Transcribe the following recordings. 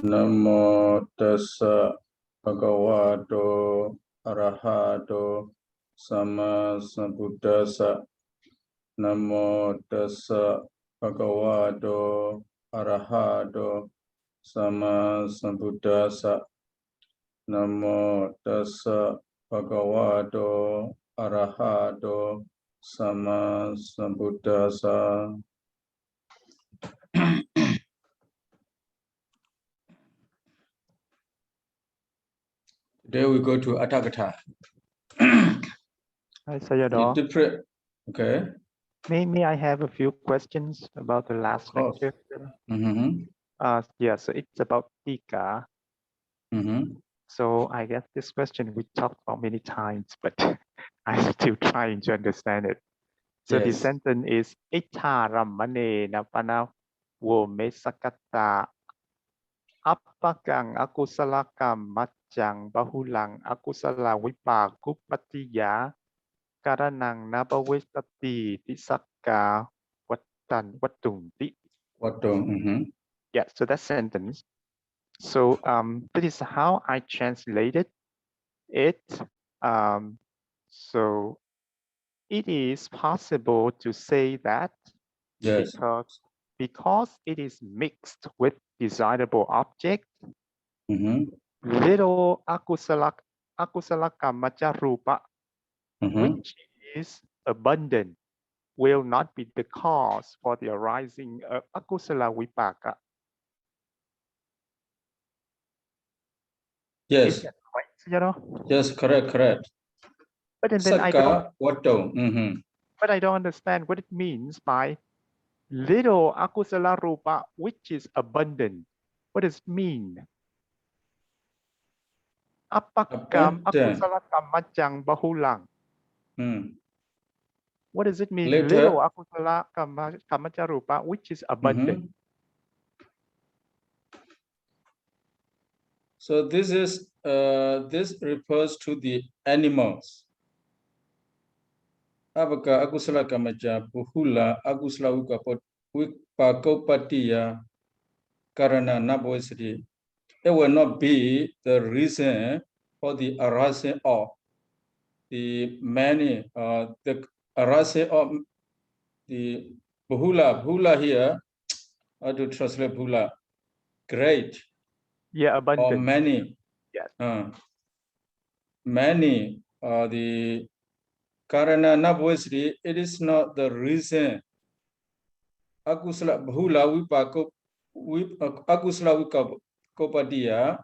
Namo tassa bhagavato arahato sama sambuddhassa. Namo tassa bhagavato arahato sama sambuddhassa. Namo tassa bhagavato arahato sama sambuddhassa. Today we go to Atthakatha. Hi, Sayadaw. Different. Okay. May I have a few questions about the last lecture? Yeah, so it's about Tika. So I guess this question we talked about many times, but I'm still trying to understand it. So the sentence is Icharamane napana wo me sakata apakang akusalakam matjang bahulang akusala vibhaṅgapāḷi karanang nabawestati tisakka wattunti. Yeah, so that sentence. So that is how I translated it. So it is possible to say that because it is mixed with desirable object, little akusala kamacha rupa, which is abundant, will not be the cause for the arising of akusala vipaka. Yes. Is that right, Sayadaw? Yes, correct. But then I don't. But I don't understand what it means by little akusala rupa, which is abundant. What does it mean? Apakam akusala kamacang bahulang. What does it mean? Little akusala kamacha rupa, which is abundant. So this is this refers to the animals. Abaka akusala kamacha buhula akusala vibhaṅgapāḷi karana nabhavesati. It will not be the reason for the arising of the many the arising of the bhula here. How to translate bhula? Great. Yeah, abundant. Or many. Yes. Many. The karana nabhavesati. It is not the reason. Akusala bhula akusala vibhaṅgapāḷi.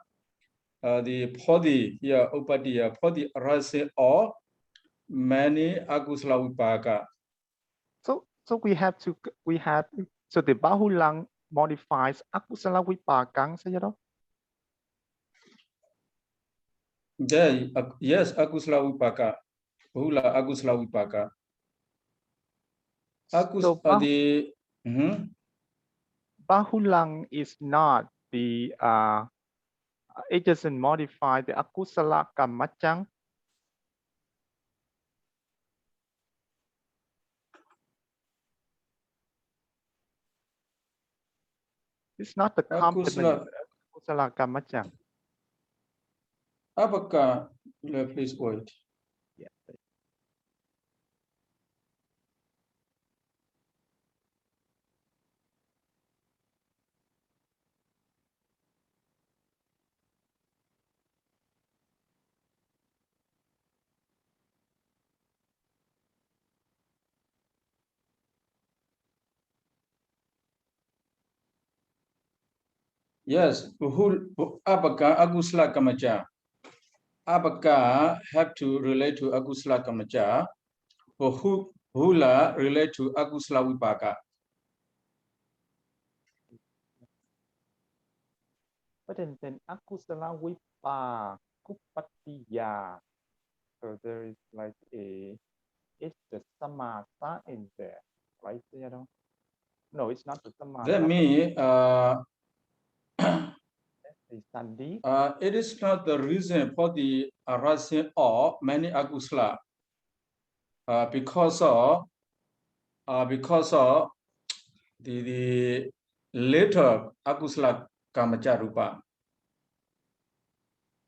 The podi here upadiya podi arising of many akusala vibhaga. So we have so the bahulang modifies akusala vibhagang, Sayadaw? Yes, akusala vibhaga. Bahula akusala vibhaga. Bahulang is not the it doesn't modify the akusala kamacang. It's not the complement of akusala kamacang. Apakah, please wait. Yeah. Yes, apakah akusala kamacha? Apakah have to relate to akusala kamacha? Bahula relate to akusala vibhaga. But then akusala vibhaṅgapāḷi. So there is like it's the samasa in there, right? No, it's not the samasa. That means it is not the reason for the arising of many akusala because of the later akusala kamacha rupa.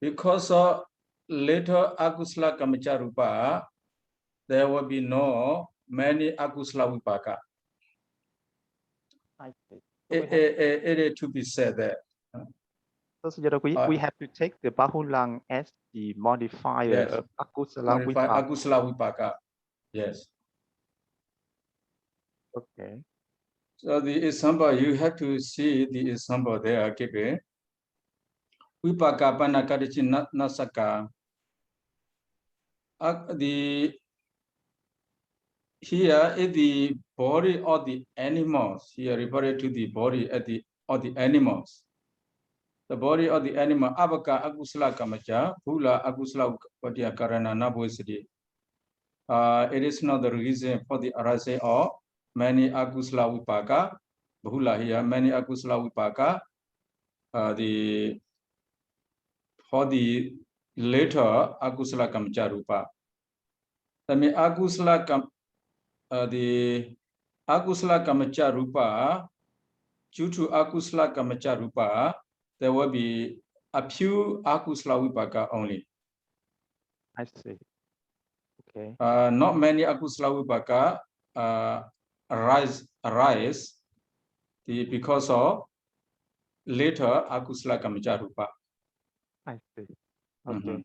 Because of later akusala kamacha rupa, there will be no many akusala vipaka. I see. It is to be said that. So we have to take the bahulang as the modifier Yes. of akusala Modify vipaka. akusala vipaka. Yes. Okay. So the example, you have to see the example there, given. Vipaka panakadichi nasaka. Here is the body of the animals. Here referred to the body of the animals. The body of the animal, abaka agusala kamacha, pula agusala patia karana nabosidi. It is not the reason for the arising of many agusala vipaka. Bhula here, many agusala vipaka. For the later agusala kamacha rupa. That means the akusala kamacha rupa, due to akusala kamacha rupa, there will be a few akusala vipaka only. I see. Okay. Not many akusala vipaka arise because of later akusala kamacha rupa. I see. Okay.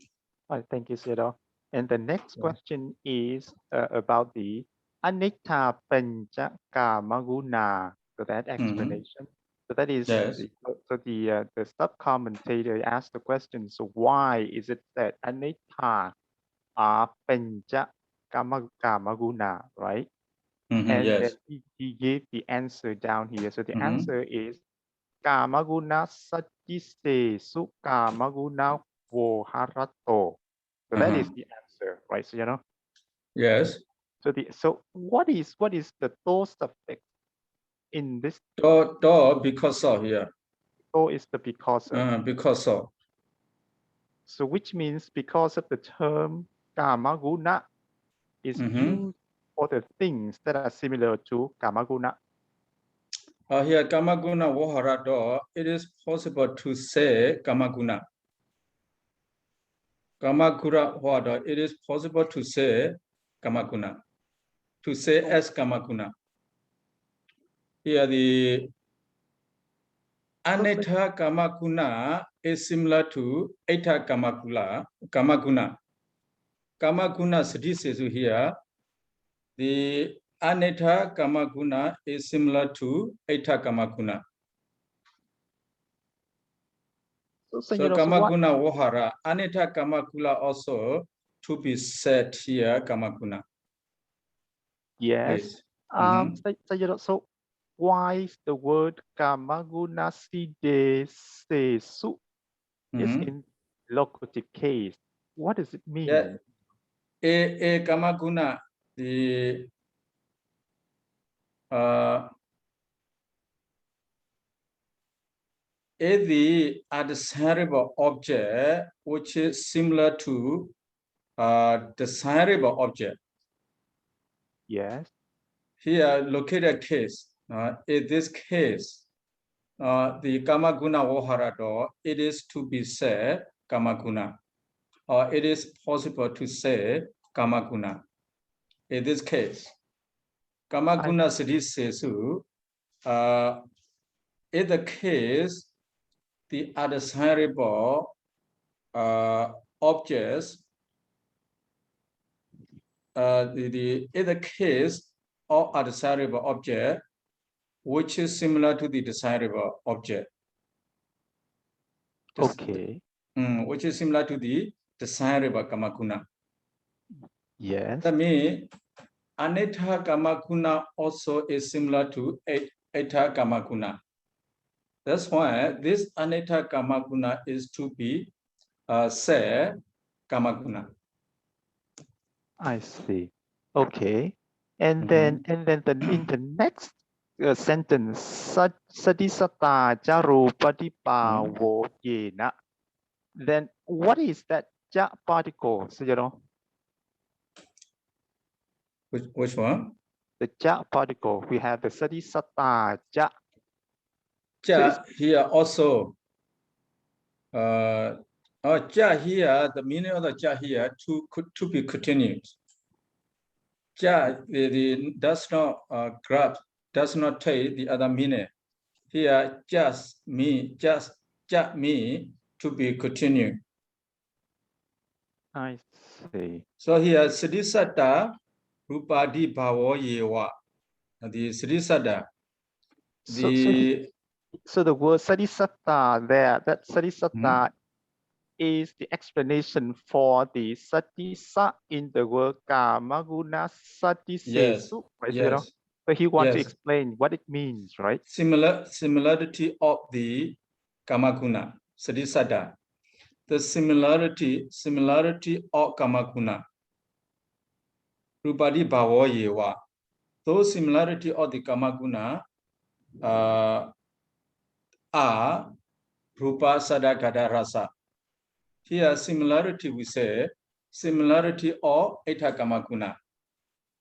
Thank you, Sayadaw. And the next question is about the anicca pancha kamaguna. So that explanation. So that is the sub-commentator asked the question. So why is it that anicca are pancha kamaguna, right? And then he gave the answer down here. So the answer is kamaguna satise su kamaguna voharato. So that is the answer, right? So Yes. So what is the to suffix in this? To because of here. To is the because of. Because of. So which means because of the term kamaguna is used for the things that are similar to kamaguna. Here kamaguna voharato, it is possible to say kamaguna. Kamakura Wada, it is possible to say Kamakuna. To say as Kamakuna. Here the Aneta Kamakuna is similar to Eta Kamakuna. Kamakuna Sadhisesu here. The Aneta Kamakuna is similar to Eta Kamakuna. So Kamakuna Wohara, Aneta Kamakula also to be said here Kamakuna. Yes. So why is the word kamaguna side sesu is in locative case? What does it mean? Yeah. A kamaguna, the is the desirable object which is similar to desirable object. Yes. Here, located case. In this case, the kamaguna voharato, it is to be said kamaguna. Or it is possible to say kamaguna. In this case, kamaguna siddhisesu, in the case, the undesirable objects, in the case of a desirable object, which is similar to the desirable object. Okay. Which is similar to the desirable kamakuna. Yes. That means aneta kamakuna also is similar to eta kamakuna. That's why this aneta kamakuna is to be said kamakuna. I see. Okay. And then in the next sentence, sadisata jarupadipawo yena. Then what is that ja particle? So which one? The ja particle. We have the sadisata ja. Ja here also Ja here, the meaning of the ja here to be continued. Ja does not grab, does not take the other meaning. Here just ja me to be continued. I see. So here Siddhisatta Rupadi Bhavo Yewa. The Siddhisatta. So the word Sadhisatta there, that Sadhisatta is the explanation for the Sadhisa in the word Kamaguna Sadhisesu. Yes. But he wants to explain what it means, right? Similarity of the Kamaguna, Sadhisatta. The similarity of Kamaguna. Rupadi Bhavo Yewa. Those similarity of the Kamaguna are Rupa Sada Gada Rasa. Here similarity we say similarity of Eta Kamaguna.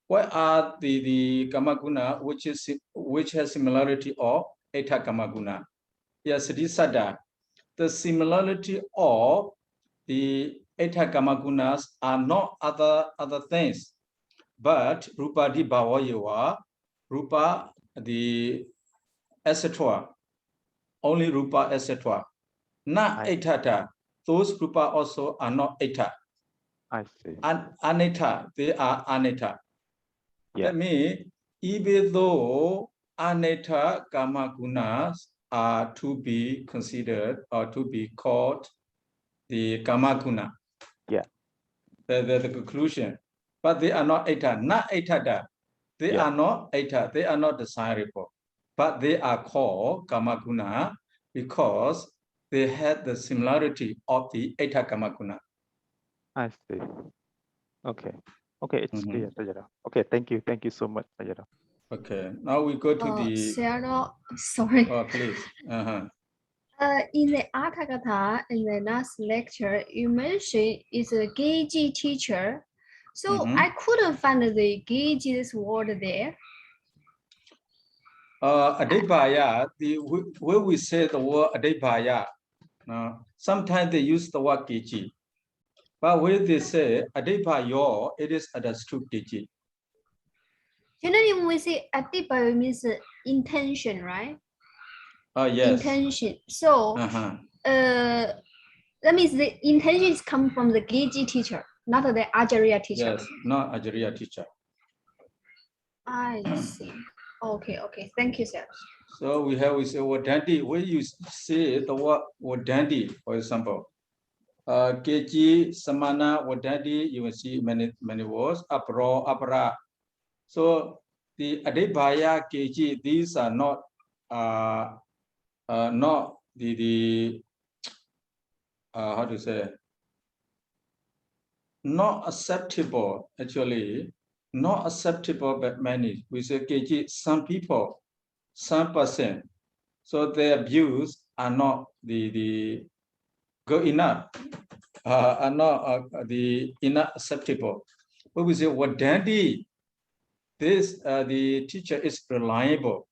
What are the Kamaguna which has similarity of Eta Kamaguna? Yes, Siddhisada. The similarity of the Eta Kamagunas are not other things, but Rupa di Bhavayewa, Rupa the etc. Only Rupa etc. Not Etata. Those Rupa also are not Eta. I see. Aneta, they are Aneta. Yeah. That means even though Aneta Kamagunas are to be considered or to be called the Kamaguna. Yeah. The conclusion. But they are not Eta, not Etada. They are not Eta, they are not desirable. But they are called Kamaguna because they had the similarity of the Eta Kamaguna. I see. Okay. Okay, it's clear, Sayadaw. Okay, thank you. Thank you so much, Sayadaw. Okay, now we go to the... Sayadaw, sorry. Oh, please. In the Atthakatha, in the last lecture, you mentioned it's a Geji teacher. So I couldn't find the Geji's word there. Adibhaya, where we say the word Adibhaya, sometimes they use the word Geji. But when they say Adibhayo, it is understood Geji. Generally, when we say Adibhayo means intention, right? Yes. Intention. So, that means the intentions come from the Geji teacher, not the Acharya teacher. Yes, not Acharya teacher. I see. Okay, okay. Thank you, sir. So we say Wadandi. When you say the word Wadandi, for example, Keji, Samana, Wadandi, you will see many words. Apro, Apara. So the Adibhaya, Keji, these are not the how to say, not acceptable actually, not acceptable by many. We say Keji, some people, some person, so their views are not the good enough, are not the enough acceptable. But we say Wadandi, this the teacher is reliable.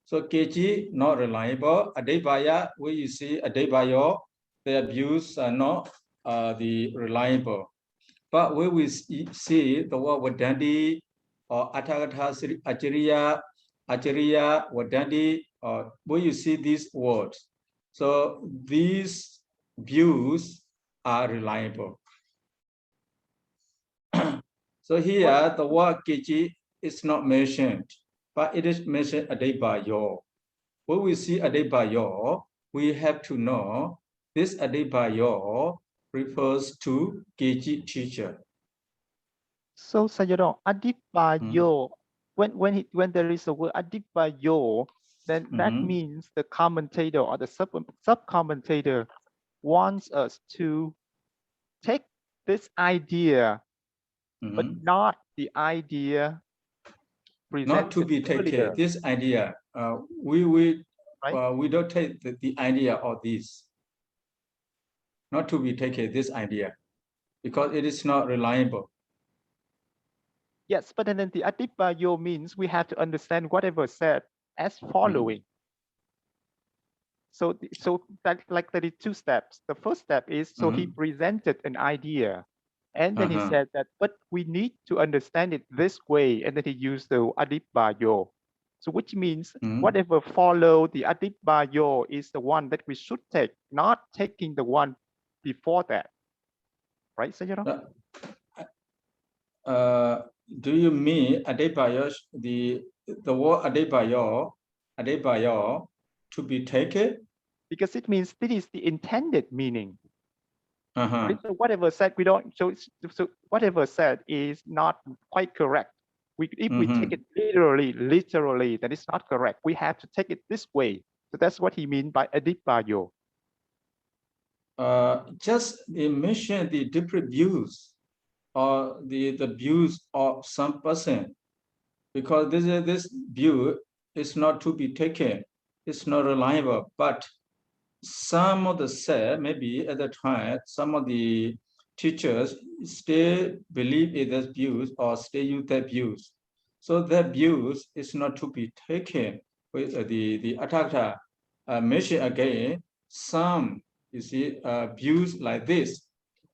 So Keji not reliable. Adibhaya, where you see Adibhayo, their views are not the reliable. But where we see the word Wadandi or Atthakatha, Acharya, Wadandi, where you see these words. So these views are reliable. So here the word Keji is not mentioned, but it is mentioned Adibhayo. When we see Adibhayo, we have to know this Adibhayo refers to Keji teacher. So Sayadaw, Adibhayo, when there is a word Adibhayo, then that means the commentator or the sub-commentator wants us to take this idea, but not the idea presented not to be taken. earlier. This idea, we don't take the idea of this. Not to be taken, this idea, because it is not reliable. Yes, but then the Adibhayo means we have to understand whatever said as following. So that like 32 steps. The first step is, so he presented an idea, and then he said that, but we need to understand it this way, and then he used the adibbayo. So which means whatever follow the adibbayo is the one that we should take, not taking the one before that. Right, Sayadaw? Do you mean adibbayo, the word adibbayo to be taken? Because it means this is the intended meaning. Right? So whatever said, we don't. So whatever said is not quite correct. If we take it literally, that is not correct. We have to take it this way. So that's what he means by adibbayo. Just mention the different views, or the views of some person, because this view is not to be taken. It's not reliable, but some of the say, maybe at the time, some of the teachers still believe in those views or still use their views. So their views is not to be taken. With the Atthakatha mention again, some, you see, views like this,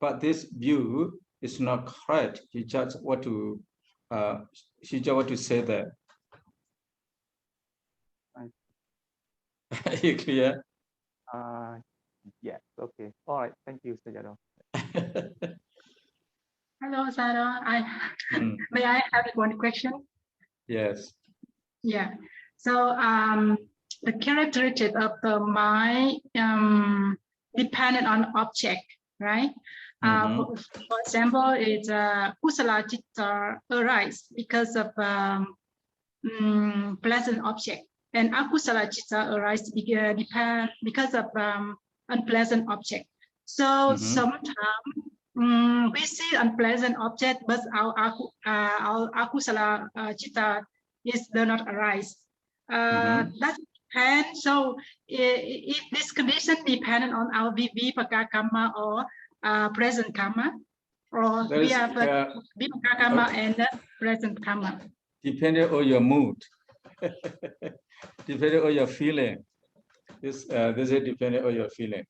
but this view is not correct. He just want to say that. Are you clear? Yes. Okay. All right. Thank you, Sayadaw. Hello, Sayadaw. May I have one question? Yes. Yeah. So the characteristic of the mind dependent on object, right? For example, it's kusala citta arise because of pleasant object, and akusala citta arise because of unpleasant object. So sometimes we see unpleasant object, but our akusala citta does not arise. That depends. So if this condition dependent on our vibhaṅga karma or present karma, or we have vibhaṅga karma and present karma. Depending on your mood, depending on your feeling. This is depending on your feeling.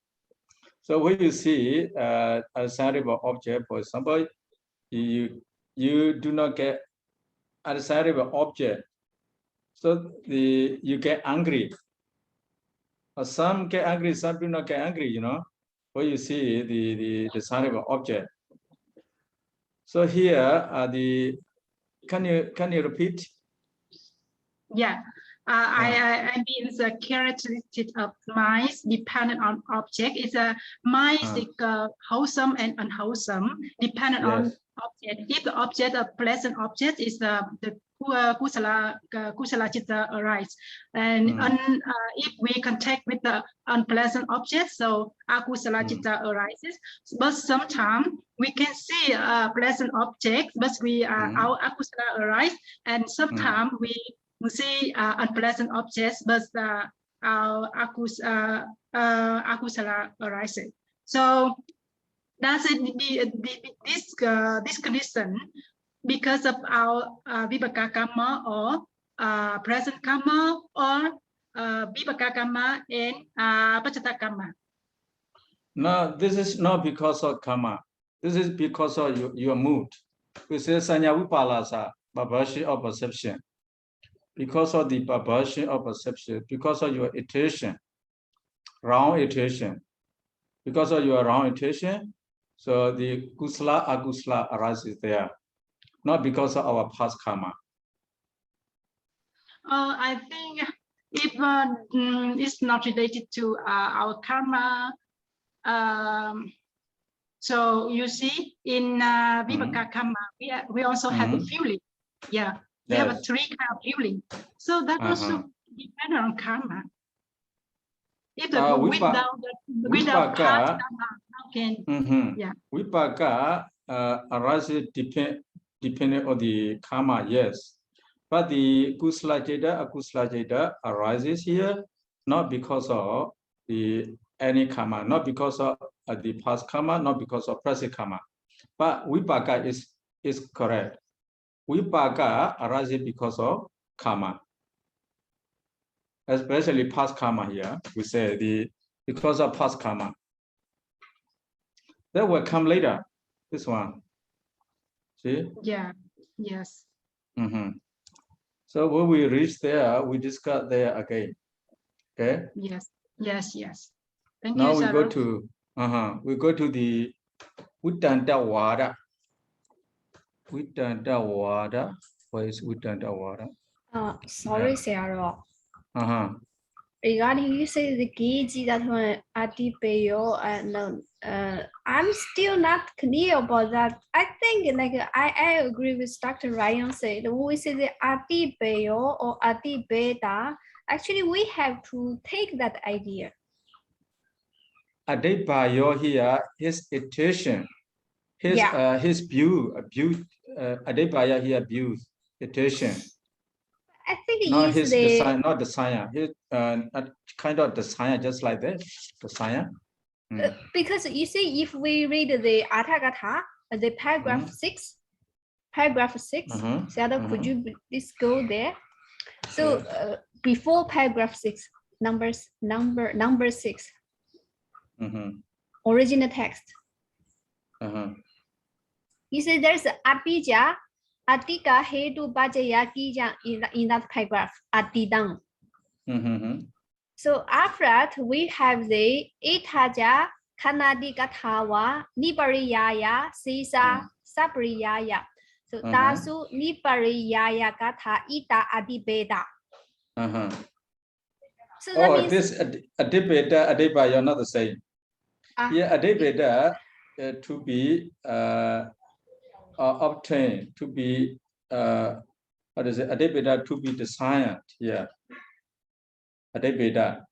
So when you see a desirable object, for example, you do not get a desirable object, so you get angry. Some get angry, some do not get angry. You know, when you see the desirable object. So here can you repeat? Yeah. I mean, the characteristic of mind dependent on object is a mind is wholesome and unwholesome, dependent on object. If the object, a pleasant object, is the kusala citta arise, and if we contact with the unpleasant object, so akusala citta arises. But sometimes we can see a pleasant object, but our akusala arise, and sometimes we see unpleasant objects, but our akusala arises. So that's this condition because of our vibhaṅga karma or present karma or vibhaṅga karma and paccata karma. No, this is not because of karma. This is because of your mood. We say sanya vipalasa, vibration of perception. Because of the vibration of perception, because of your iteration, wrong iteration. Because of your wrong iteration, so the kusala, akusala arises there. Not because of our past karma. I think if it's not related to our karma, so you see in vibhaṅga karma, we also have a feeling. Yeah, we have a three kind of feeling. So that also depends on karma. If without past karma, how can vibhaṅga arises depending on the karma, yes. But the kusala citta, akusala citta arises here not because of any karma, not because of the past karma, not because of present karma. But vibhaṅga is correct. Vibhaṅga arises because of karma. especially past karma here. We say because of past karma. That will come later. This one. See? Yeah. Yes. So when we reach there, we discuss there again. Okay. Yes. Yes. Yes. Thank now you. Now we go to the Vittantavada. Vittantavada. What is Vittantavada? Sorry, Sayadaw. Regarding you say the Giji that one Adipayo and I'm still not clear about that. I think like I agree with Dr. Ryan said when we say the Adipayo or Adibeta, actually we have to take that idea. Adipayo here, his attention, his view, Adibaya here views, attention. I think not his design, not the science. His kind of the science, just like this, the science. Because you see, if we read the Atthakatha, the paragraph 6, Sayadaw, could you please go there? So before paragraph 6, number 6, original text. You see, there's Abhija, Atika Hetu Bhajaya Kija in that paragraph, Atidang. So after that, we have the Itaja, Kanadikatawa, Nipariyaya, Sisa, Sapriyaya. So Tasu, Nipariyaya Kata, Ita Adibeda. So that means this Adibeda, Adibaya, not the same. Yeah, Adibeda to be obtained, to be what is it? Adibeda to be designed. Yeah. Adibeda.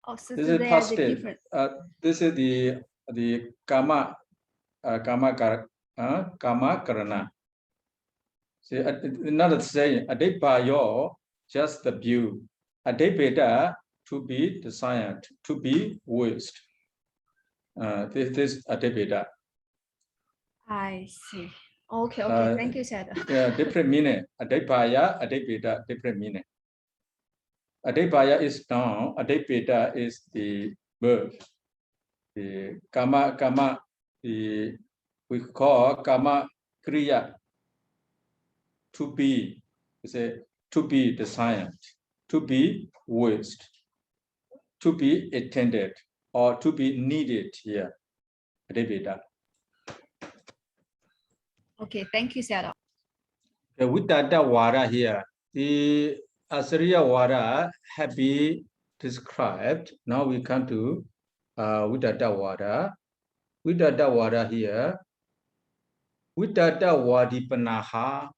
Oh, so this is past state. This is the karma karana. See, another saying Adipayo, just the view. Adibeda to be designed, to be wished. This is Adibeda. I see. Okay, thank you, Sayadaw. Yeah, different meaning. Adibaya, Adibeda, different meaning. Adibaya is noun, Adibeda is the verb. The karma, we call karma kriya, to be, to be designed, to be wished, to be attended, or to be needed here. Adibeda. Okay, thank you, Sayadaw. The Vittata Vada here, the Asariya Vada have been described. Now we come to Vittata Vada. Vittata Vada here. Vittata Vadipanaha.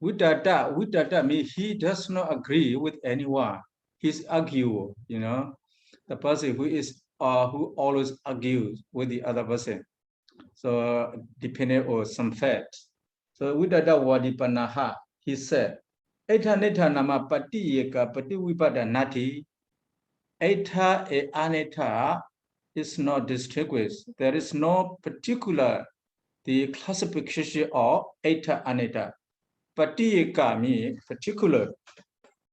Vittata means he does not agree with anyone. He's argue, the person who always argues with the other person. So depending on some fact. So Vittata Vadipanaha, he said, Eta neta nama pati eka pati vipada nati. Eta e aneta is not distinguished. There is no particular the classification of eta aneta. Pati eka means particular.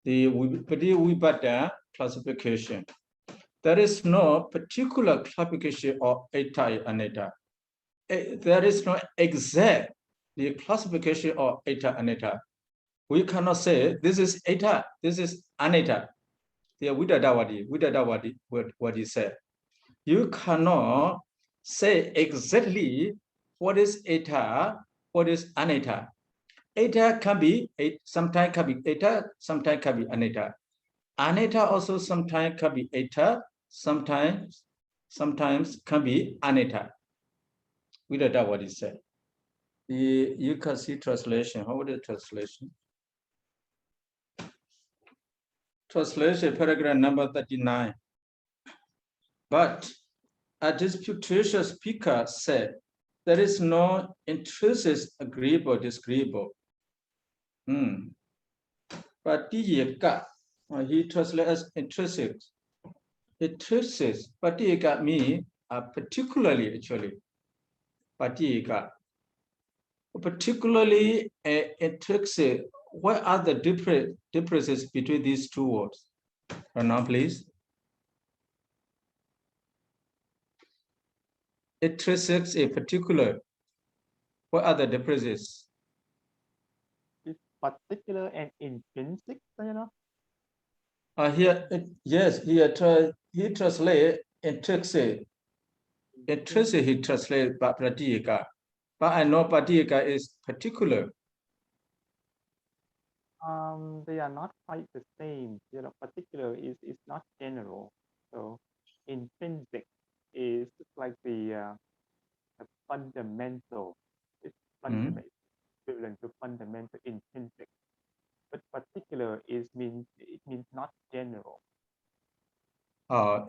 The pati vipada classification. There is no particular classification of eta aneta. There is no exact the classification of eta aneta. We cannot say this is eta, this is aneta. The Vittata what he said. You cannot say exactly what is eta, what is aneta. Eta can be, sometimes can be eta, sometimes can be aneta. Aneta also sometimes can be eta, sometimes can be aneta. Vittata what he said. You can see translation. How is the translation? Translation, paragraph number 39. But a disputatious speaker said, there is no intrinsic agreeable, disagreeable. But he translates as intrinsic. Intrinsic, patiyaka means particularly, actually. Patiyaka. Particularly intrinsic what are the differences between these two words? Now, please. Intrinsic a particular. What are the differences? It's particular and intrinsic, you know. Here, yes, he translate intrinsic. Intrinsic he translate pratyeka, but I know pratyeka is particular. They are not quite the same. You know, particular is not general. So intrinsic is like the fundamental. It's fundamental, equivalent to fundamental intrinsic. But particular means not general.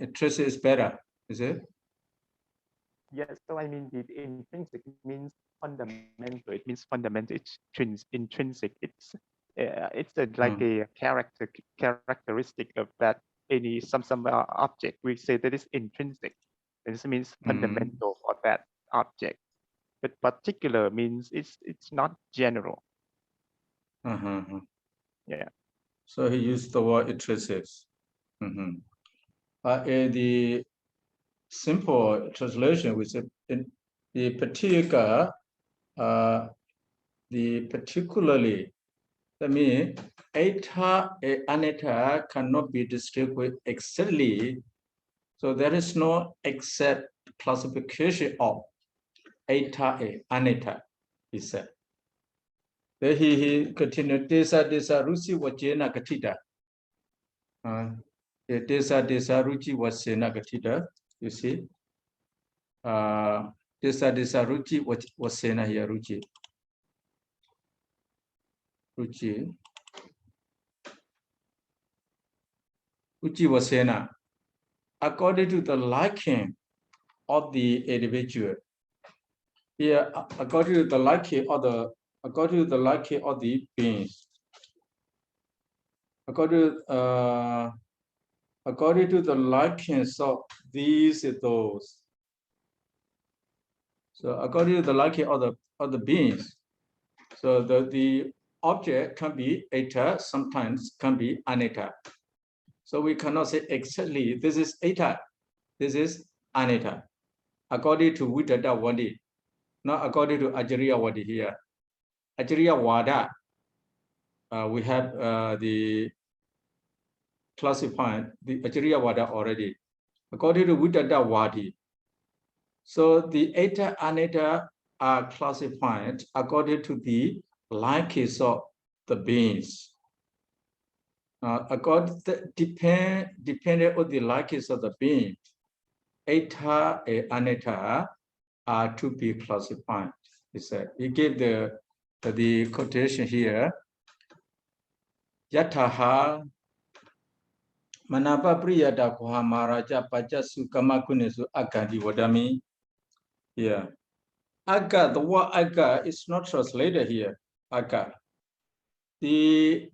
Intrinsic is better, is it? Yes. So I mean, the intrinsic means fundamental. It means fundamental. It's intrinsic. It's like a characteristic of that some object. We say that is intrinsic. This means fundamental of that object. But particular means it's not general. Yeah. So he used the word intrinsic. But in the simple translation, we say the particular, the particularly. That means eta and aneta cannot be distinguished exactly. So there is no exact classification of eta and aneta, he said. Then he continued, desa ruci wajena gatita. Desa ruci wajena gatita, you see. Desa ruci wajena here, ruci. Uchi Vasena, according to the liking of the individual. Here, according to the liking of the beings. According to the likings of these those. So according to the liking of the beings. So the object can be eta, sometimes can be aneta. So we cannot say exactly this is eta, this is aneta. According to Viddhata Vadi, not according to Ajariya Vadi here. Ajariya Vada, we have the classified the Ajariya Vada already. According to Viddhata Vadi, so the eta aneta are classified according to the likings of the beings. Depending on the likings of the being, eta and aneta are to be classified. He said. He gave the quotation here. Yataha manapa priyata kuhamaraja pajasu kamakunesu agadi wadami. Yeah. Aga, the word aga is not translated here. Aga. The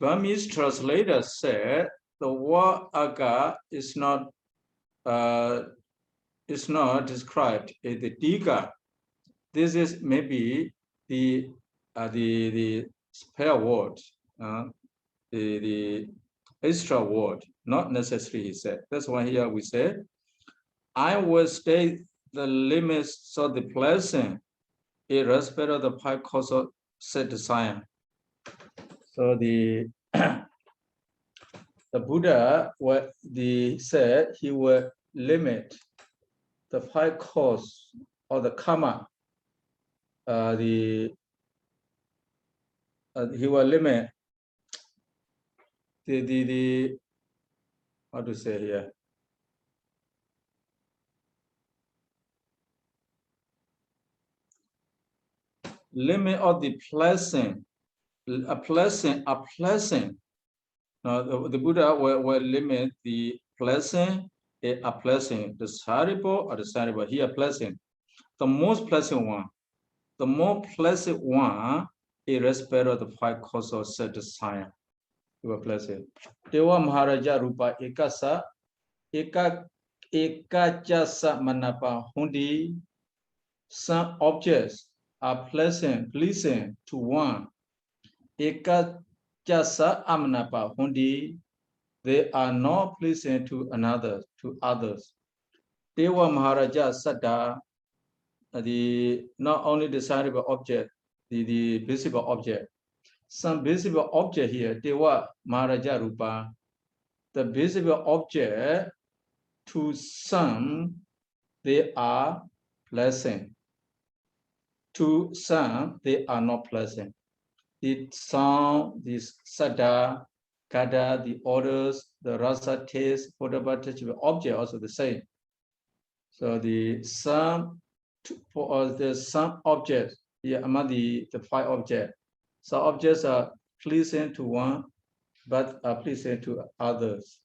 Burmese translator said the word aga is not described as the diga. This is maybe the spare word, the extra word, not necessary, he said. That's why here we say, I will state the limits of the blessing irrespective of the five causal set design. So the Buddha, what said, he will limit the five cause or the karma. He will limit the how to say here. Limit of the blessing, a blessing. Now the Buddha will limit the blessing, a blessing, the desirable or desirable. Here, blessing, the most pleasant one. The more pleasant one, irrespective of the five causal set desire. You are pleasant. Dewa Maharaja Rupa Ekasa Ekajasa Manapa Hundi. Some objects are pleasing to one. Ekajasa amanapa hundi, they are not pleasing to others. Dewa Maharaja Sada, not only the desirable object, the visible object. Some visible object here, Dewa Maharaja Rupa, the visible object to some, they are pleasant. To some, they are not pleasant. The sound, the sada, kada, the odors, the rasa taste, whatever touchable object also the same. So the some objects, among the five objects. Some objects are pleasing to one, but are pleasing to others.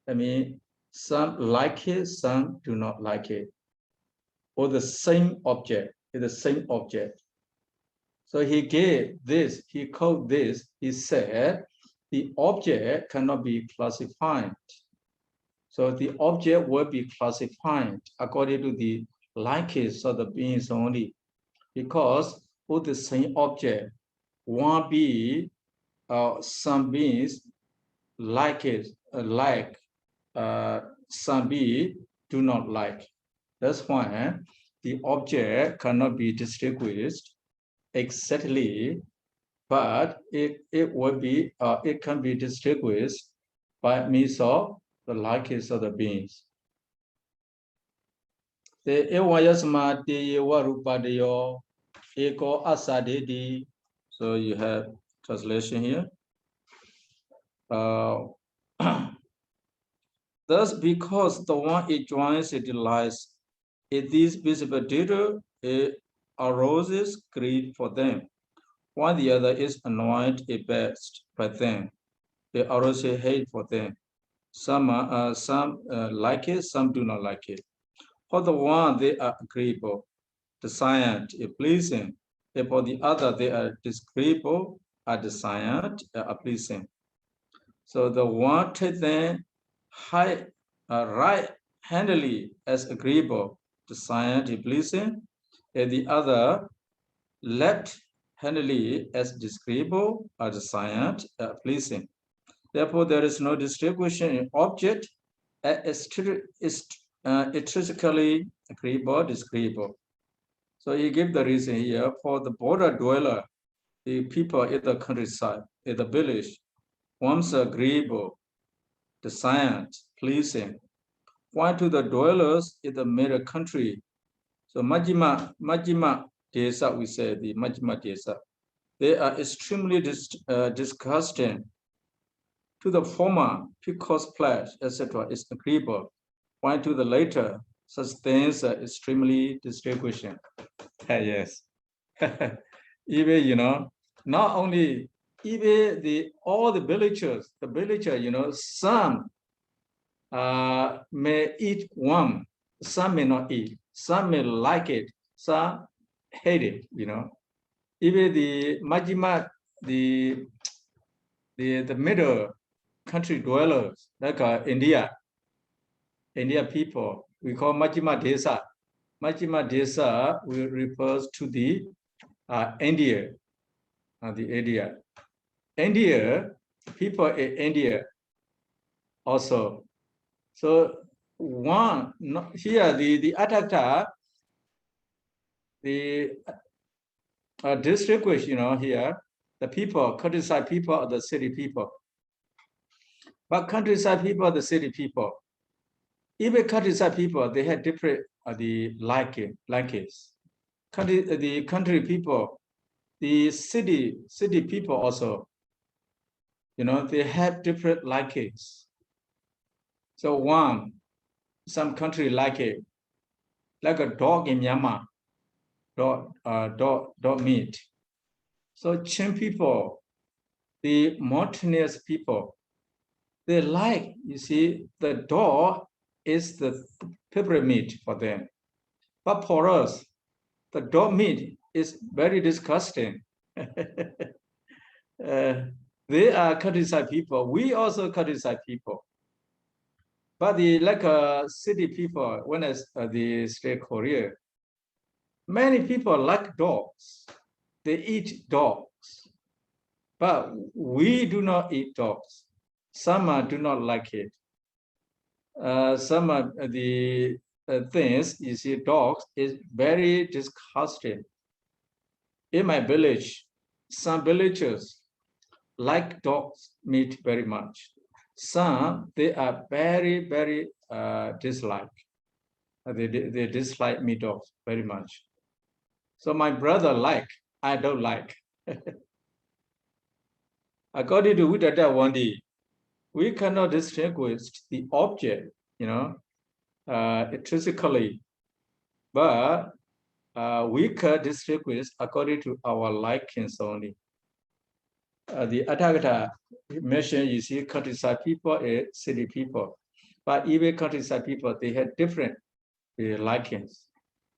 I mean, some like it, some do not like it. Or the same object is the same object. So he gave this, he called this, he said, the object cannot be classified. So the object will be classified according to the likes of the beings only, because with the same object, one be some beings like it, some be do not like. That's why the object cannot be distinguished exactly, but it can be distinguished by means of the likes of the beings. The ewayasma dewa rupadeyo eko asadedi. So you have translation here. Thus, because the one it joins, it delights, it is visible data, it arouses greed for them, while the other is annoyed at best by them, it arouses hate for them. Some like it, some do not like it. For the one, they are agreeable, desired, pleasing. And for the other, they are disagreeable, are desired, pleasing. So the one take them right-handedly as agreeable, desired, pleasing, and the other left-handedly as disagreeable, or desired, pleasing. Therefore, there is no distinction in object intrinsically agreeable, disagreeable. So he gave the reason here for the border dweller, the people in the countryside, in the village, one's agreeable, desired, pleasing. While to the dwellers in the middle country, so Majjhima Desa, we say the Majjhima Desa, they are extremely disgusting. To the former, because flesh, etc., is agreeable, while to the later, such things are extremely distinguishing. Yes. Even, not only, even all the villagers, some may eat one, some may not eat, some may like it, some hate it, Even the Majjhima, the middle country dwellers, like India people, we call Majjhima Desa. Majjhima Desa refers to the India, India, people in India also. So one, here the Ataka, the distinguish, here, the people, countryside people or the city people. But countryside people are the city people. Even countryside people, they have different likes. The country people, the city people also, they have different likes. So some country like it, like a dog in Myanmar, dog meat. So Chin people, the mountainous people, they like, the dog is the favorite meat for them. But for us, the dog meat is very disgusting. They are countryside people. We also countryside people. But like city people, when I stay Korea, Many people like dogs. They eat dogs. But we do not eat dogs. Some do not like it. Some of the things, you see, dogs is very disgusting. In my village, some villagers like dogs meat very much. Some, they are very, very dislike. They dislike meat dogs very much. So my brother like, I don't like. According to Buddha one day, we cannot distinguish the object, intrinsically, but we can distinguish according to our likings only. The Tathagata mentioned, you see, countryside people and city people, but even countryside people, they had different likings.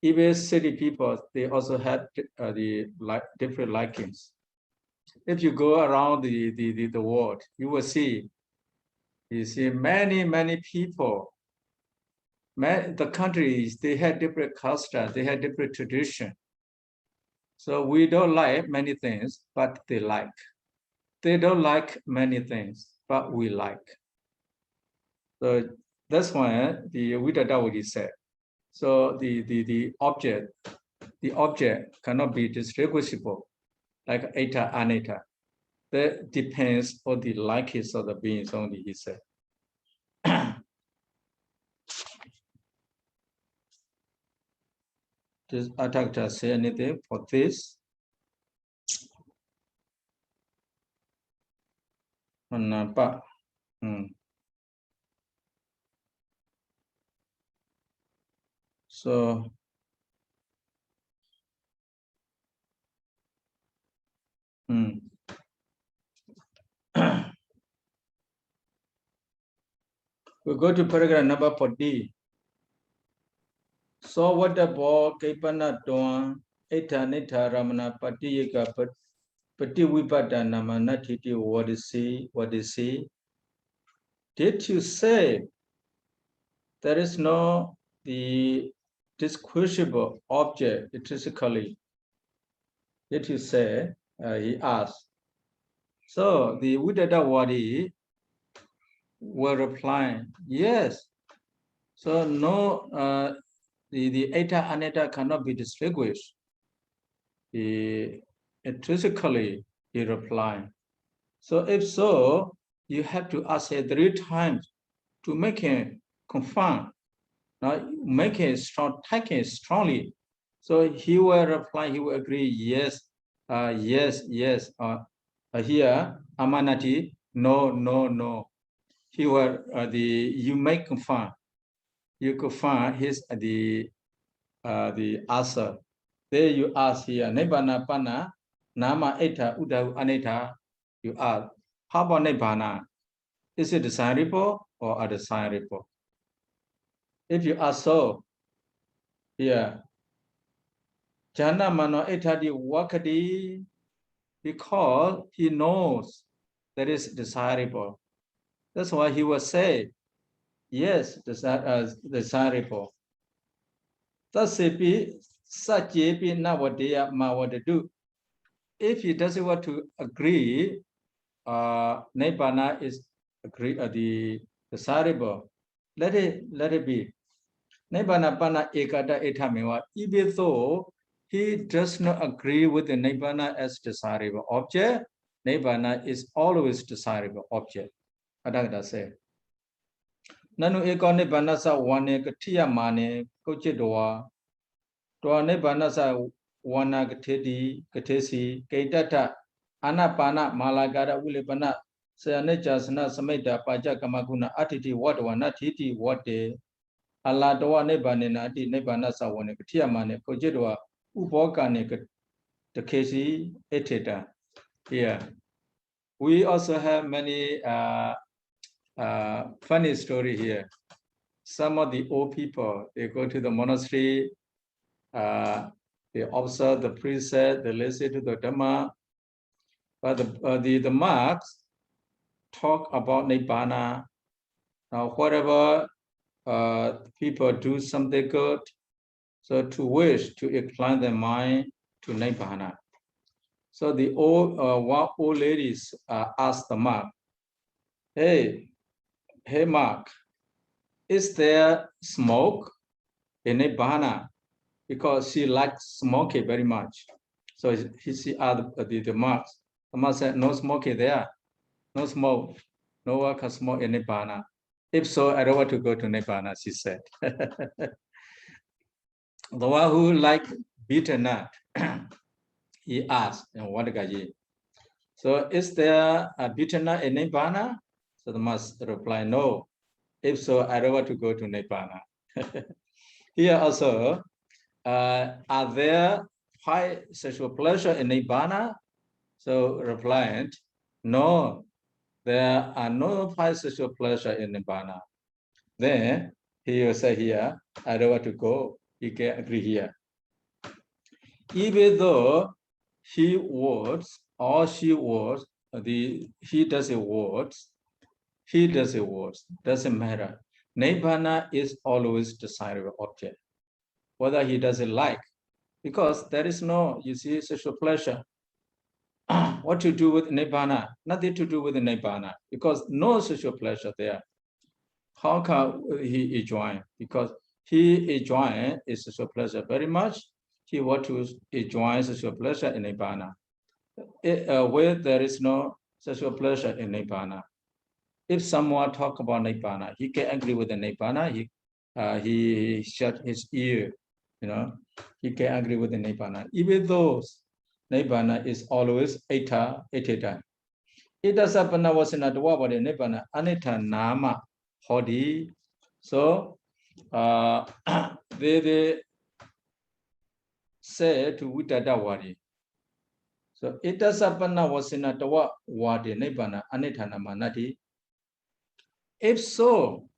Even city people, they also had different likings. If you go around the world, you will see, many people. The countries, they had different customs, they had different tradition. So we don't like many things, but they like. They don't like many things, but we like. So that's why the Buddha already said. So the object cannot be distinguishable like eta, aneta. That depends on the likings of the beings only, he said. Does Atthagata say anything for this? So we go to paragraph number 40. So what about Kaipana Doan Eta Nita Ramana Patiyaka Pati Vibhadana Manatiti? What is he? Did you say there is no the disquisible object intrinsically? Did you say? He asked. So the Buddha were replying, yes. So no, the eta aneta cannot be distinguished. Intrinsically, he replied. So if so, you have to ask it 3 times to make him confirm. Now make it strong, take it strongly. So he will reply, he will agree, yes, yes. Here, amanati, no. He will you make confirm. You confirm his the answer. There you ask here, Nibbana Pana, Nama Eta Udahu Aneta. You ask, how about Nibbana? Is it desirable or undesirable? If you ask so, here, Jana Mano Etadi Wakadi, because he knows that is desirable. That's why he will say, yes, desirable. That's such a nowadays do. If he doesn't want to agree, Nibbana is the desirable. Let it be. Nibbana Pana Ekada Etamewa, even though he does not agree with the Nibbana as desirable object, Nibbana is always desirable object. Adagata say. Nanu Eko Nibbana sa wane katia mane kochidoa. Toa Nibbana sa wana katedi katesi kaitata anapana malagara ulipana sayanejasana sameda paja kamakuna atiti wadwana titi wate. Allah Dawa Nebana Adi Nebana Sawane Katiamane Kojidwa Ubokane Takesi Eteta. Here. We also have many funny story here. Some of the old people, they go to the monastery, they observe the precept, they listen to the Dhamma, but the monks talk about Nibbana. Now whatever people do something good, So to wish to incline the mind to Nibbana. So the old ladies asked the monk, hey monk, is there smoke in Nibbana? Because she likes smoking very much. So she asked the monks. The monk said, no smoking there, no smoke, no one can smoke in Nibbana. If so, I don't want to go to Nibbana, she said. The one who liked beaten nut, he asked, so is there a beaten nut in Nibbana? So the monk replied, no. If so, I don't want to go to Nibbana. Here also, are there 5 sexual pleasure in Nibbana? So replied, no, there are no 5 sexual pleasure in Nibbana. Then he will say here, I don't want to go. You can agree here. Even though he was or she was, he does a words, doesn't matter. Nibbana is always desirable object, whether he doesn't like, because there is no, you see, sexual pleasure. What to do with Nibbana? Nothing to do with Nibbana, because no sexual pleasure there. How can he enjoy? Because he enjoys his sexual pleasure very much. He wants to enjoy sexual pleasure in Nibbana. Where there is no sexual pleasure in Nibbana. If someone talk about Nibbana, he can agree with the Nibbana. He shut his ear, he can agree with the Nibbana. Even though Nibbana is always eta. Ita sapana wasana dwa body Nibbana anita nama hodi. So they say to Vitadawadi. So ita sapana wasana dwa wadi Nibbana anita nama nati. If so,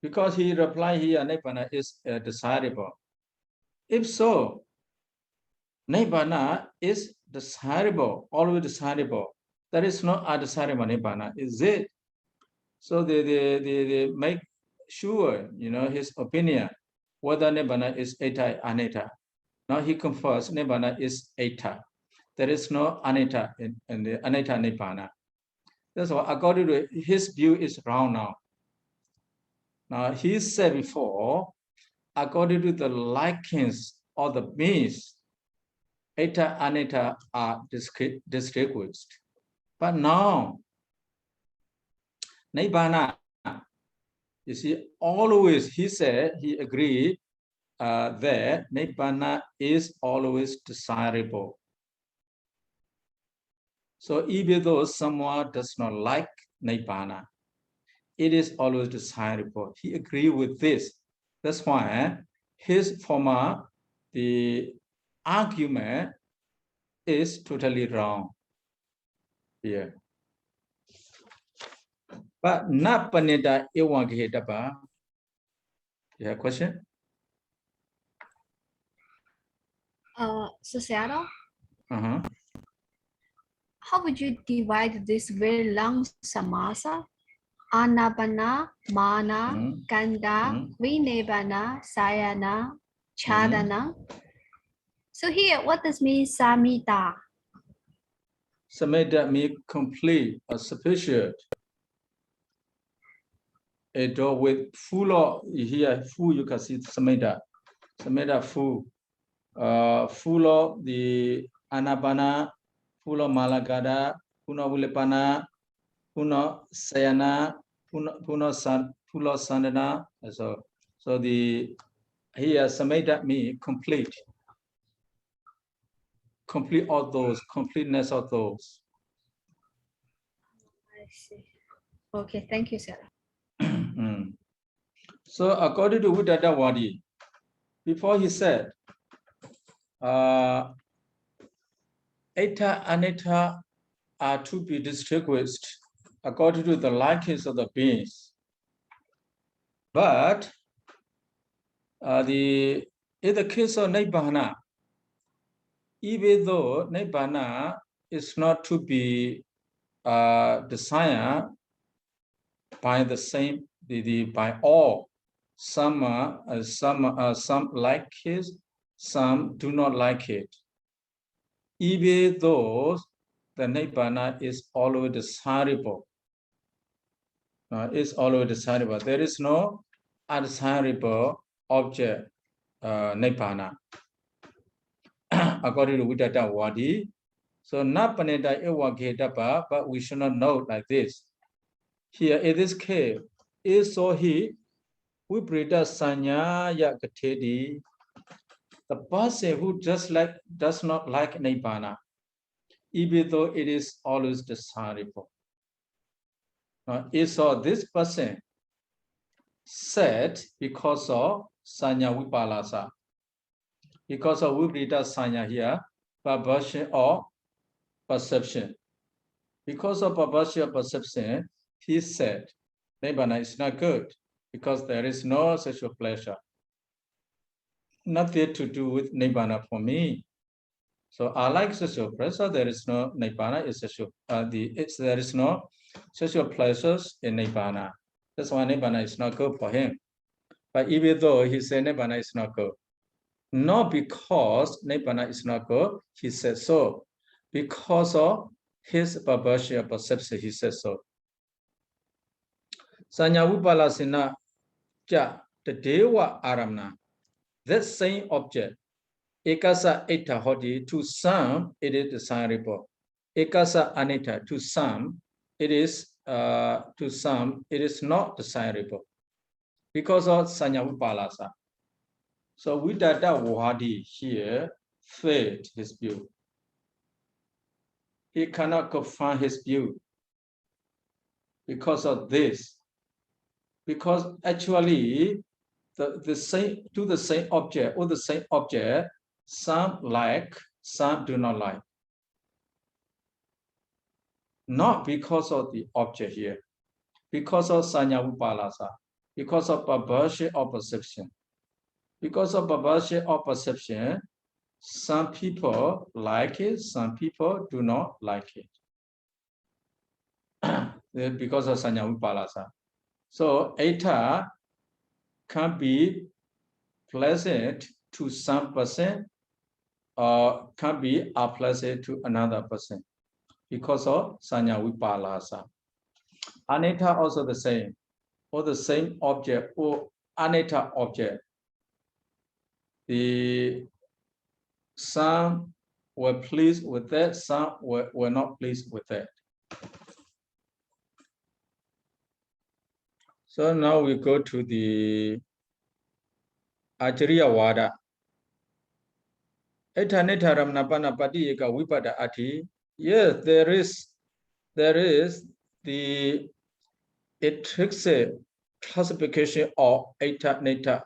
because he replied here, Nibbana is desirable. If so, Nibbana is desirable, always desirable. There is no undesirable Nibbana, is it? So they make sure, his opinion, whether Nibbana is eta or aneta. Now he confirms Nibbana is eta. There is no aneta in the aneta Nibbana. That's why, according to his view, is wrong now. Now, he said before, according to the likings or the means, eta and eta are distinguished. But now, Nibbana, you see, always, he said, he agreed that Nibbana is always desirable. So even though someone does not like Nibbana, it is always desirable. He agreed with this. That's why his former, the argument is totally wrong here. But not panita ewanghedaba. You have a question? So Sayadaw, how would you divide this very long samasa? Anapana, mana, kanda, vinebana, sayana, chadana. So here, what does mean samita? Samita means complete or sufficient. A door with full of, here, full, you can see samita. Samita full. Full of the anapana, full of malagada, puno vilepana, puno sayana, puno sandana. So the here samita means complete. Complete all those, completeness of those. I see. Okay, thank you, sir. So according to Vitadawadi, before he said, eta and eta are to be distinguished according to the likings of the beings. But in the case of Nibbana, even though Nibbana is not to be desired by the same, by all, some like his, some do not like it. Even though the Nibbana is always desirable. Is always desirable. There is no undesirable object, Nibbana. According to Viddhata Wadi. So Napaneta Ewagedapa, but we should not know like this. Here in this case, is so he Viprita Sanyaya Katedi, the person who does not like Nibbana, even though it is always desirable. So this person said because of Sanya Vipalasa, because of Viprita Sanya here, perversion or perception. Because of perversion or perception, he said, Nibbana is not good because there is no sexual pleasure. Nothing to do with Nibbana for me. So I like sexual pleasure. There is no Nibbana. There is no sexual pleasures in Nibbana. That's why Nibbana is not good for him. But even though he said Nibbana is not good, not because Nibbana is not good, he said so. Because of his perversion perception, he said so. Sanya Vipalasina Ja, the Deva Aramna, that same object, Ekasa Eta Hodi, to some it is desirable. Ekasa Anita, to some it is not desirable. Because of Sanya Vipalasa. So Viddhata Wadi here failed his view. He cannot confirm his view because of this. Because actually, the same object, some like, some do not like. Not because of the object here, because of Sanya Vipalasa, because of perversion or perception. Because of perversion or perception, some people like it, some people do not like it. Because of Sanya Vipalasa. So eta can be pleasant to some person or can be unpleasant to another person because of Sanya Vipalasa. Aneta also the same, or the same object or aneta object. Some were pleased with that, some were not pleased with that. So now we go to the Acharya Wada. Etanetaramnapana Padiyaka Vipada Ati. Yes, there is the intrinsic classification of etaneta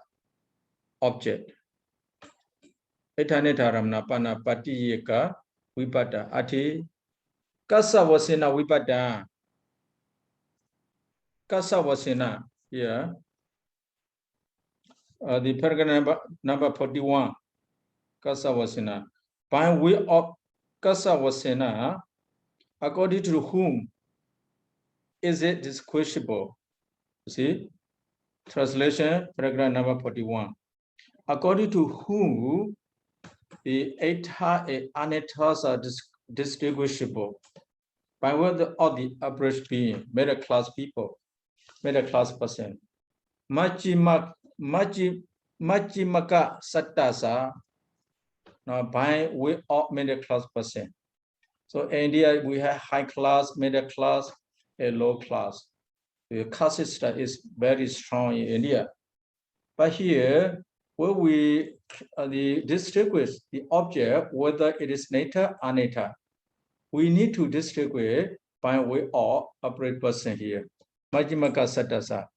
object. Etanetaramnapana Padiyaka Vipada Ati. Kasa wasena Vipada. Kasa wasena, yeah. The paragraph number 41. Kasa wasena. By way of Kasa wasena, according to whom is it distinguishable? You see, translation, paragraph number 41. According to whom the eta and anetas are distinguishable by way of the average being, middle class people, middle class person. Majimaka Sattasa, now by way of middle class person. So in India, we have high class, middle class, and low class. The caste system is very strong in India. But here, where we distinguish the object, whether it is neta or aneta, we need to distinguish by way of upright person here. Majimaka Sattasa.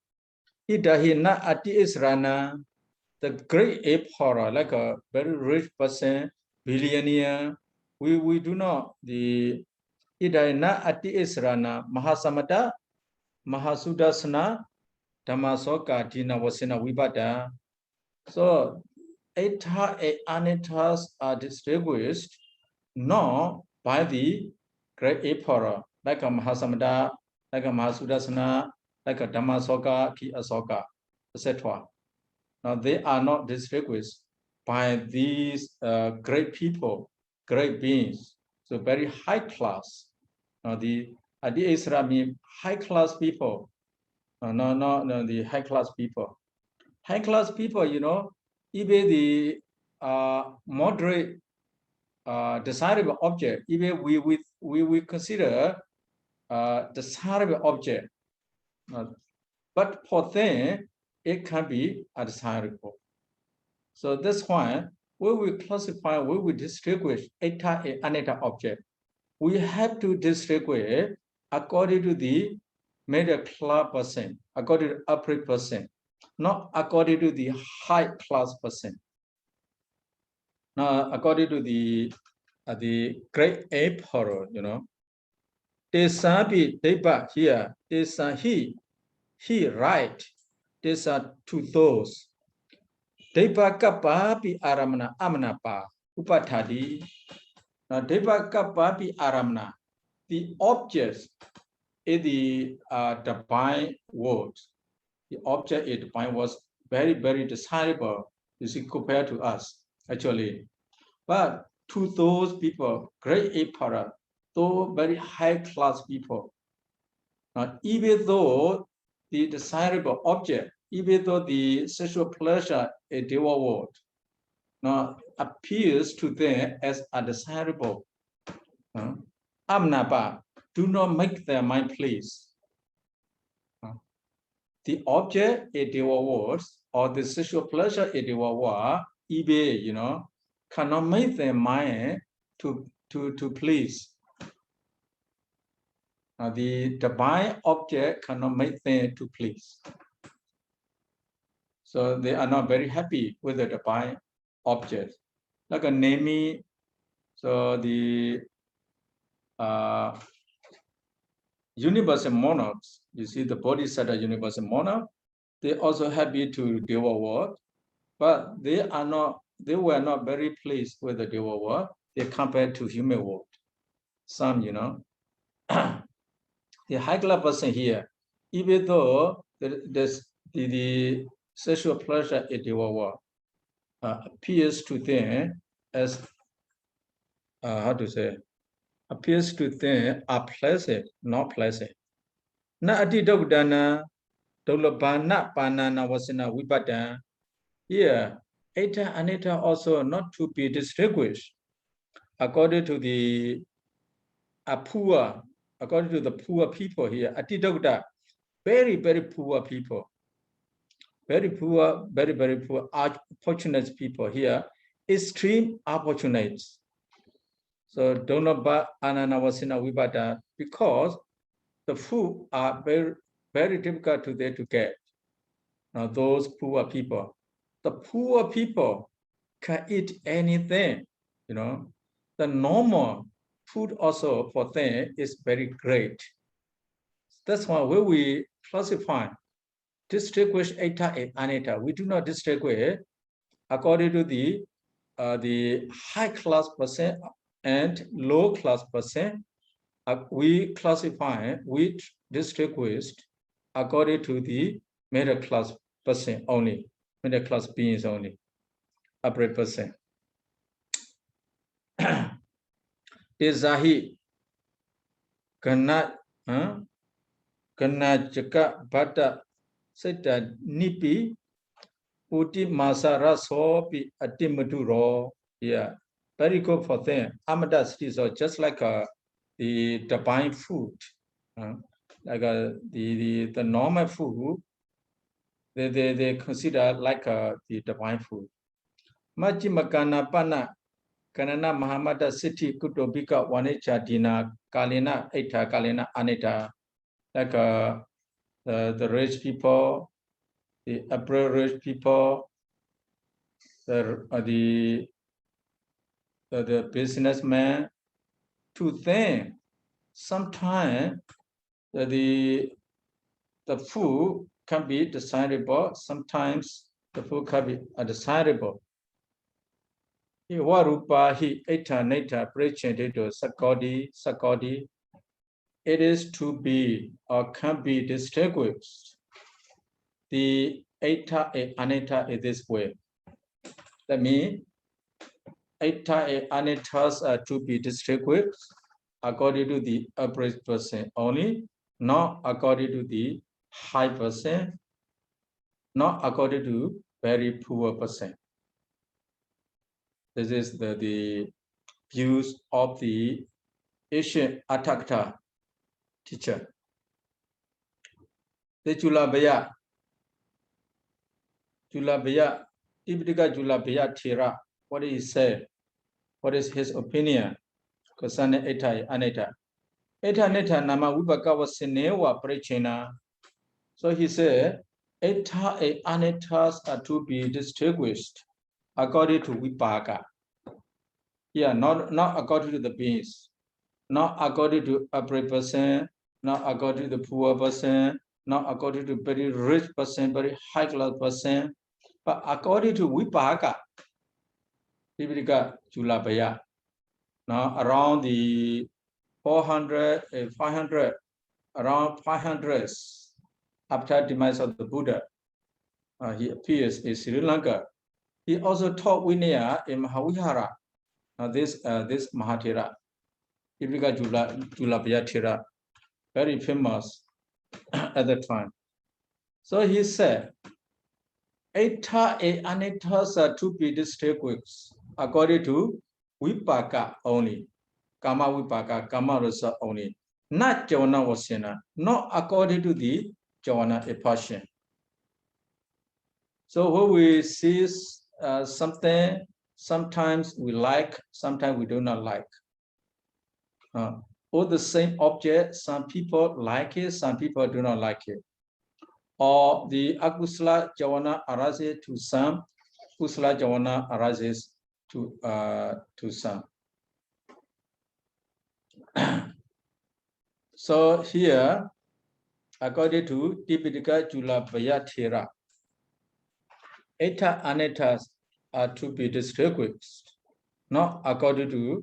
Idahina Ati Israna, the great emperor, like a very rich person, billionaire. We do not the Idahina Ati Israna, Mahasamata, Mahasudasana, Dhammasoka Dina Wasena Vibada. So eta and anetas are distinguished not by the great emperor, like a Mahasamada, like a Mahasudasana, like a Dhammasoka, Ki Asoka, etc. Now they are not distinguished. by these great people, great beings. So very high class. The Isra means high class people. No, the high class people. High class people, you know, even the moderate desirable object, even we consider desirable object. But for them, it can be undesirable. So that's why when we classify, when we distinguish eta and aneta object, we have to distinguish according to the middle class person, according to upper person, not according to the high class person. Now, according to the great emperor, you know, Tesabi deba here, Tesa he right. These are to those. Deba kapapi aramana amanapa upatadi. Now deba kapapi aramana. The objects in the divine word. The object in divine was very, very desirable, you see, compared to us, actually. But to those people, great emperor, though very high class people, even though the desirable object, even though the sexual pleasure in the world appears to them as undesirable, amnapa, do not make their mind please. The object in the world or the sexual pleasure in the world, even, you know, cannot make their mind to please. The divine object cannot make them to please. So they are not very happy with the divine object. Like a naming, so the universal monarchs, you see the Bodhisattva universal monarch, they also happy to Deva world, but they were not very pleased with the Deva world. They compared to human world. Some, you know, the high class person here, even though the sexual pleasure in the world appears to them as how to say, appears to them are pleasant, not pleasant. Na ati dogdana, dolabana panana wasina vibhaṅga. Here, eta and eta also not to be distinguished according to the poor, according to the poor people here. Ati dogda, very, very poor people. Very poor, very, very poor, unfortunate people here. Extreme opportunities. So donaba ananawasina vibhaṅga, because the food are very, very difficult to get. Now those poor people, the poor people can eat anything, you know. The normal food also for them is very great. That's why when we classify, distinguish eta and aneta, we do not distinguish according to the high class person and low class person. We classify, we distinguish according to the middle class person only, middle class beings only, upper person. Izahi Kana Jaka Bata Seta Nipi Uti Masara Sopi Atimaduro. Yeah, very good for them. Amadas is just like the divine food, like the normal food. They consider like the divine food. Majimakana Pana Kanana Mahamada City Kutobika Wanecha Dina Kalina Eta Kalina Aneta, like the rich people, the upper rich people, the businessmen. To them, sometimes the food can be desirable, sometimes the food can be undesirable. Warupa eta neta prechento sakodi. It is to be or can be distinguished. The eta and aneta is this way. That means eta anitas are to be distinguished according to the average person only, not according to the high person, not according to very poor person. This is the views of the Asian Atakta teacher. The Julabaya, Ibidika Julabaya Tira, what he said, what is his opinion concerning eta aneta? Eta neta nama vibhaṅga was sinewa prechena. So he said, eta anetas are to be distinguished according to vibhaṅga. Yeah, not according to the beings, not according to every person, not according to the poor person, not according to very rich person, very high class person, but according to vibhaṅga. Vibhaṅga Julabaya. Now around the 400, 500, around 500 after demise of the Buddha, he appears in Sri Lanka. He also taught Vinaya in Mahavihara. This Mahathera, Vibhaṅga Julabaya Thera, very famous at that time. So he said, eta anitas are to be distinguished according to vibhaṅga only, kama vibhaṅga, kama rasa only, not javana vasena, not according to the javana passion. So when we see something, sometimes we like, sometimes we do not like. Or the same object, some people like it, some people do not like it. Or the akusala javana arises to some, kusala javana arises to some. So here, according to Tipitaka Julabaya Thera, eta anetas are to be distinguished, not according to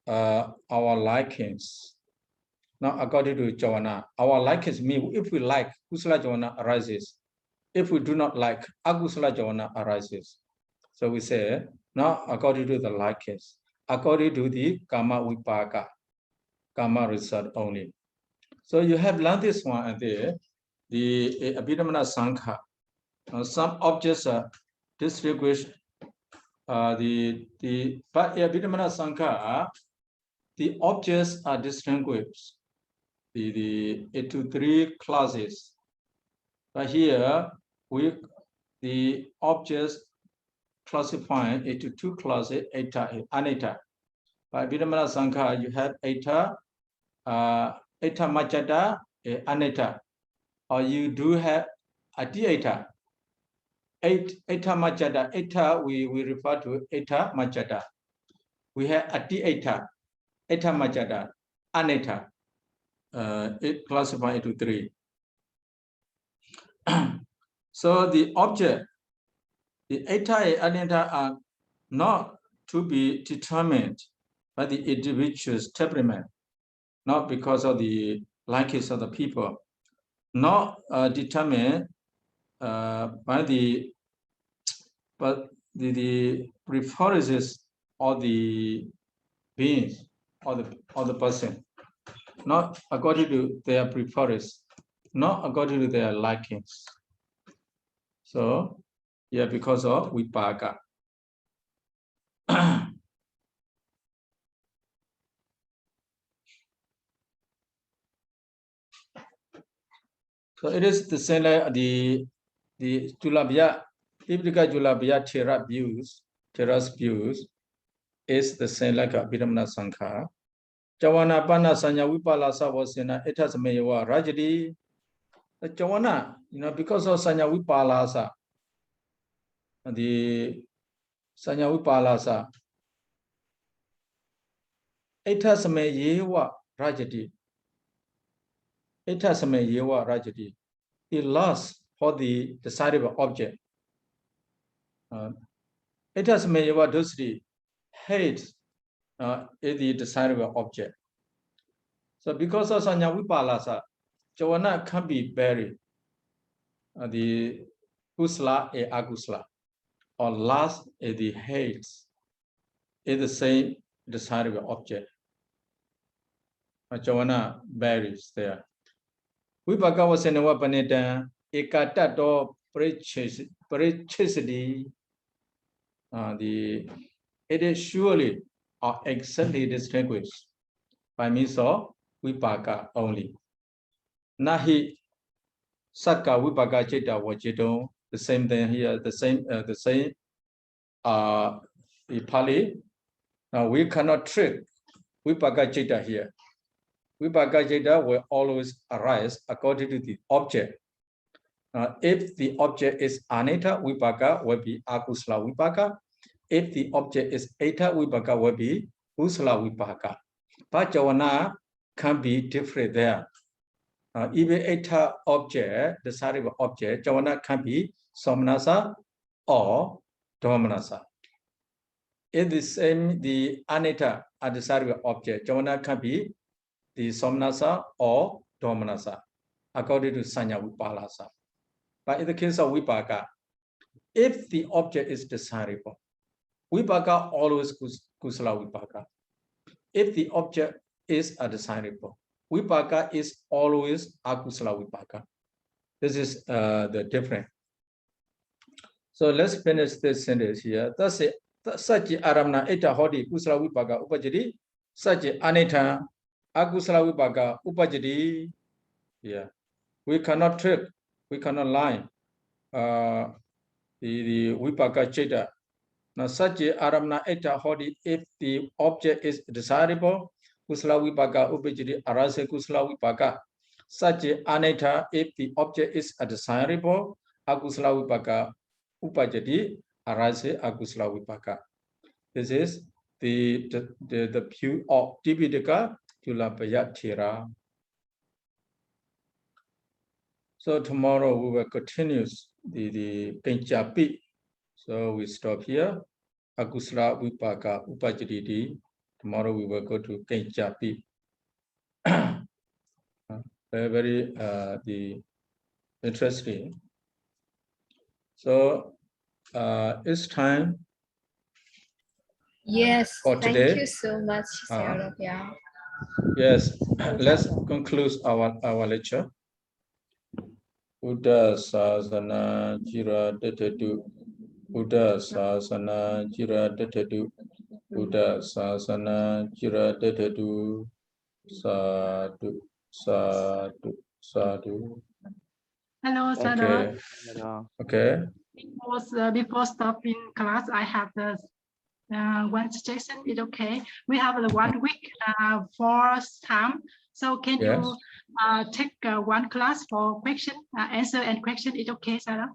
our likings, not according to javana. Our likings mean if we like, kusala javana arises. If we do not like, akusala javana arises. So we say, not according to the likings, according to the kama vibhaṅga, kama result only. So you have learned this one and there, the Abhidhamma Sankha. Some objects are distinguished. But Abhidhamma Sankha, the objects are distinguished. Into three classes. But here the objects classified into two classes, eta and aneta. By Abhidhamma Sankha, you have eta, eta majjata, aneta, or you do have ati eta. Eta majjata, eta we refer to eta majjata. We have ati eta majjata, aneta. It classified into three. So the object, the eta and aneta are not to be determined by the individual's temperament, not because of the likings of the people, not determined by the preferences of the beings or the person, not according to their preference, not according to their likings. So, yeah, because of vibhaṅga. So it is the same like the Julabaya, Tipitaka Julabaya Thera's views is the same like Abhidhamma Sankha. Javana Panna Sanya Vipalasa was in it has Mayawa Rajadi. The Javana, because of Sanya Vipalasa, the Sanya Vipalasa, it has Mayawa Rajadi. It has Mayawa Rajadi. It lost for the desirable object. It has Mayawa Dusri, hate the desirable object. So because of Sanya Vipalasa, Javana can be buried. The kusala and akusala. or last is the hates is the same desirable object. Chawana varies there. Vibhaṅga was in a weaponita, ekatato precisity. It is surely or exactly distinguished by means of vibhaṅga only. Nahi Saka Vibhaṅga Citta Vajito, the same thing here, the same the Pali. Now we cannot trick Vibhaṅga Citta here. Vibhaṅga Citta will always arise according to the object. If the object is Anita, Vibhaṅga will be Akusala Vibhaṅga. If the object is Eta, Vibhaṅga will be Kusala Vibhaṅga. But Jawana can be different there. Even Eta object, the desirable object, Jawana can be Somanasa or Domanasa. If the same, the Anita, a desirable object, Jawana can be the Somanasa or Domanasa, according to Sanya Vipalasa. But in the case of Vibhaṅga, if the object is desirable, Vibhaṅga always Kusala Vibhaṅga. If the object is undesirable, Vibhaṅga is always Akusala Vibhaṅga. This is the difference. So let's finish this sentence here. That's it. Sachi aramna eta hodi Kusala Vibhaṅga upajadi. Sachi aneta Akusala Vibhaṅga upajadi. Yeah. We cannot trick, we cannot lie. The Vibhaṅga Citta. Now such aramna eta hodi, if the object is desirable, Kusala Vibhaṅga upajadi arase Kusala Vibhaṅga. Such aneta, if the object is undesirable, Akusala Vibhaṅga upajadi arase Akusala Vibhaṅga. This is the view of Tipitaka Tulapayatira. So tomorrow we will continue the Kenchapi. So we stop here. Akusala Vibhaṅga upajadi. Tomorrow we will go to Kenchapi. Very interesting. So it's time. Yes, for today. Thank you so much, Sayadaw. Yeah. Yes, let's conclude our lecture. Buddha Sasana Jira Detedu. Buddha Sasana Jira Detedu. Buddha Sasana Jira Detedu. Sadhu, sadhu, sadhu. Hello, Sayadaw. Okay. Before stopping class, I have the one suggestion. Is okay. We have the 1 week for time. So can you take one class for question, answer and question? Is okay, Sayadaw?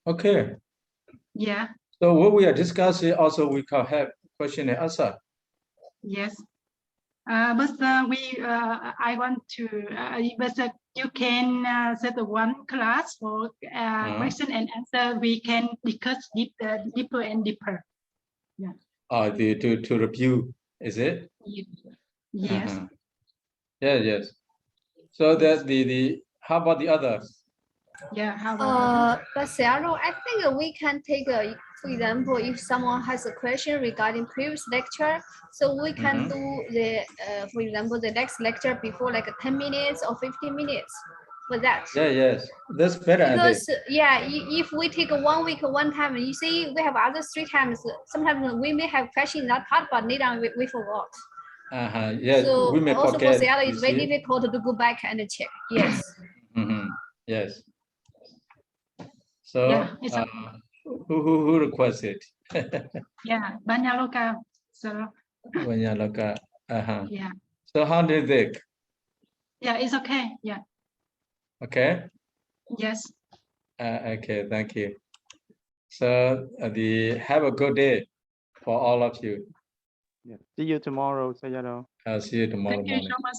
Okay. Yeah. So what we are discussing also we can have question and answer. Yes. But I want to, but you can set the one class for question and answer. We can discuss deeper and deeper. Yeah. To review, is it? Yes. Yes. So that how about the others? Yeah. How about but Sayadaw, I think we can take for example, if someone has a question regarding previous lecture, so we can do the for example the next lecture before like 10 minutes or 15 minutes for that. Yes, that's better. Because if we take 1 week one time, you see we have other 3 times. Sometimes we may have question in that part, but later we forgot. Yes, so we may also forget. For Sayadaw, it's very difficult to go back and check. Yes. Yes. So who requested? Yeah, Banyaloka. So. Banyaloka. Yeah. So how did they? Yeah, it's okay. Yeah. Okay. Yes. Okay, thank you. So have a good day for all of you. Yeah. See you tomorrow, Sayadaw. I'll see you tomorrow morning. Thank you so much,